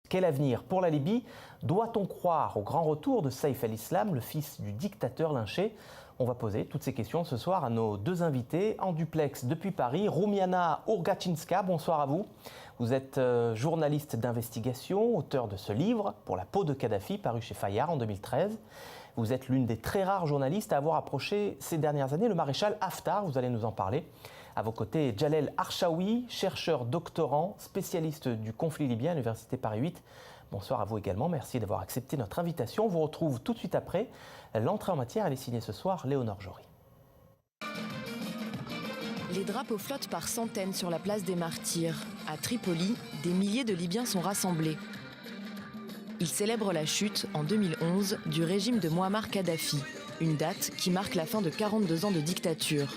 Quel avenir pour la Libye? Doit-on croire au grand retour de Saïf el-Islam, le fils du dictateur lynché? On va poser toutes ces questions ce soir à nos deux invités en duplex depuis Paris. Rumiana Urgachinska, bonsoir à vous. Vous êtes journaliste d'investigation, auteur de ce livre Pour la peau de Kadhafi, paru chez Fayard en 2013. Vous êtes l'une des très rares journalistes à avoir approché ces dernières années le maréchal Haftar, vous allez nous en parler. À vos côtés, Jalel Archaoui, chercheur doctorant, spécialiste du conflit libyen à l'Université Paris 8. Bonsoir à vous également, merci d'avoir accepté notre invitation. On vous retrouve tout de suite après. L'entrée en matière, elle est signée ce soir, Léonore Jory. Les drapeaux flottent par centaines sur la place des Martyrs. À Tripoli, des milliers de Libyens sont rassemblés. Ils célèbrent la chute, en 2011, du régime de Mouammar Kadhafi, une date qui marque la fin de 42 ans de dictature.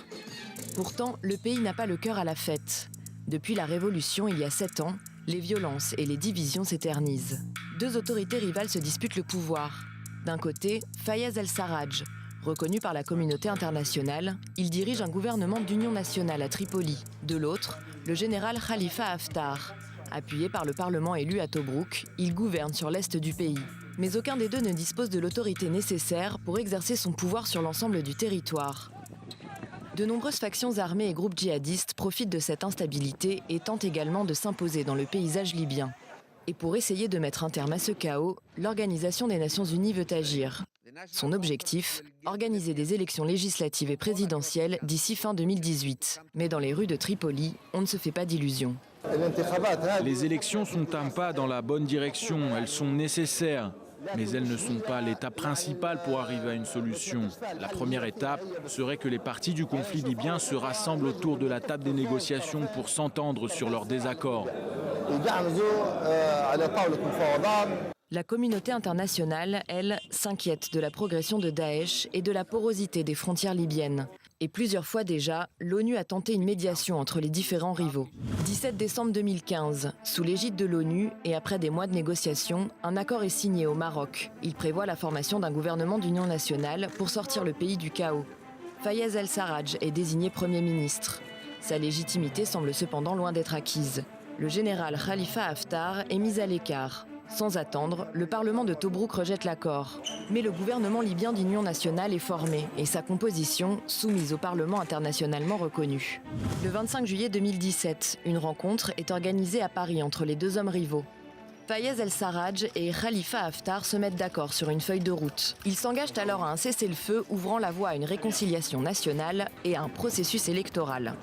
Pourtant, le pays n'a pas le cœur à la fête. Depuis la révolution, il y a 7 ans, les violences et les divisions s'éternisent. Deux autorités rivales se disputent le pouvoir. D'un côté, Fayez el-Sarraj. Reconnu par la communauté internationale, il dirige un gouvernement d'union nationale à Tripoli. De l'autre, le général Khalifa Haftar. Appuyé par le Parlement élu à Tobrouk, il gouverne sur l'est du pays. Mais aucun des deux ne dispose de l'autorité nécessaire pour exercer son pouvoir sur l'ensemble du territoire. De nombreuses factions armées et groupes djihadistes profitent de cette instabilité et tentent également de s'imposer dans le paysage libyen. Et pour essayer de mettre un terme à ce chaos, l'Organisation des Nations Unies veut agir. Son objectif, organiser des élections législatives et présidentielles d'ici fin 2018. Mais dans les rues de Tripoli, on ne se fait pas d'illusions. Les élections sont un pas dans la bonne direction, elles sont nécessaires. Mais elles ne sont pas l'étape principale pour arriver à une solution. La première étape serait que les parties du conflit libyen se rassemblent autour de la table des négociations pour s'entendre sur leurs désaccords. La communauté internationale, elle, s'inquiète de la progression de Daesh et de la porosité des frontières libyennes. Et plusieurs fois déjà, l'ONU a tenté une médiation entre les différents rivaux. 17 décembre 2015, sous l'égide de l'ONU et après des mois de négociations, un accord est signé au Maroc. Il prévoit la formation d'un gouvernement d'union nationale pour sortir le pays du chaos. Fayez el-Sarraj est désigné Premier ministre. Sa légitimité semble cependant loin d'être acquise. Le général Khalifa Haftar est mis à l'écart. Sans attendre, le Parlement de Tobrouk rejette l'accord. Mais le gouvernement libyen d'union nationale est formé et sa composition soumise au Parlement internationalement reconnu. Le 25 juillet 2017, une rencontre est organisée à Paris entre les deux hommes rivaux. Fayez el-Sarraj et Khalifa Haftar se mettent d'accord sur une feuille de route. Ils s'engagent alors à un cessez-le-feu ouvrant la voie à une réconciliation nationale et à un processus électoral.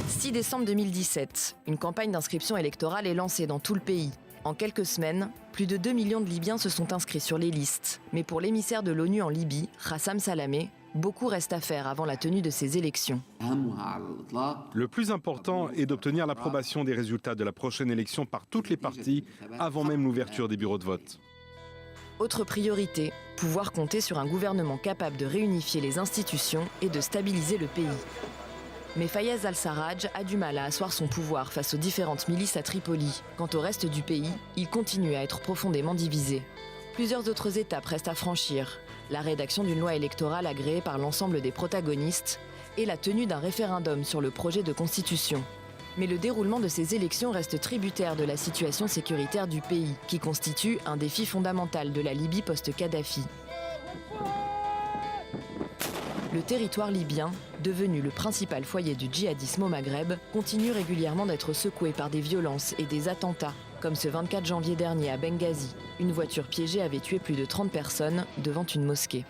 6 décembre 2017, une campagne d'inscription électorale est lancée dans tout le pays. En quelques semaines, plus de 2 millions de Libyens se sont inscrits sur les listes. Mais pour l'émissaire de l'ONU en Libye, Rassam Salamé, beaucoup reste à faire avant la tenue de ces élections. Le plus important est d'obtenir l'approbation des résultats de la prochaine élection par toutes les parties avant même l'ouverture des bureaux de vote. Autre priorité, pouvoir compter sur un gouvernement capable de réunifier les institutions et de stabiliser le pays. Mais Fayez el-Sarraj a du mal à asseoir son pouvoir face aux différentes milices à Tripoli. Quant au reste du pays, il continue à être profondément divisé. Plusieurs autres étapes restent à franchir. La rédaction d'une loi électorale agréée par l'ensemble des protagonistes et la tenue d'un référendum sur le projet de constitution. Mais le déroulement de ces élections reste tributaire de la situation sécuritaire du pays, qui constitue un défi fondamental de la Libye post-Kadhafi. Le territoire libyen, devenu le principal foyer du djihadisme au Maghreb, continue régulièrement d'être secoué par des violences et des attentats, comme ce 24 janvier dernier à Benghazi. Une voiture piégée avait tué plus de 30 personnes devant une mosquée.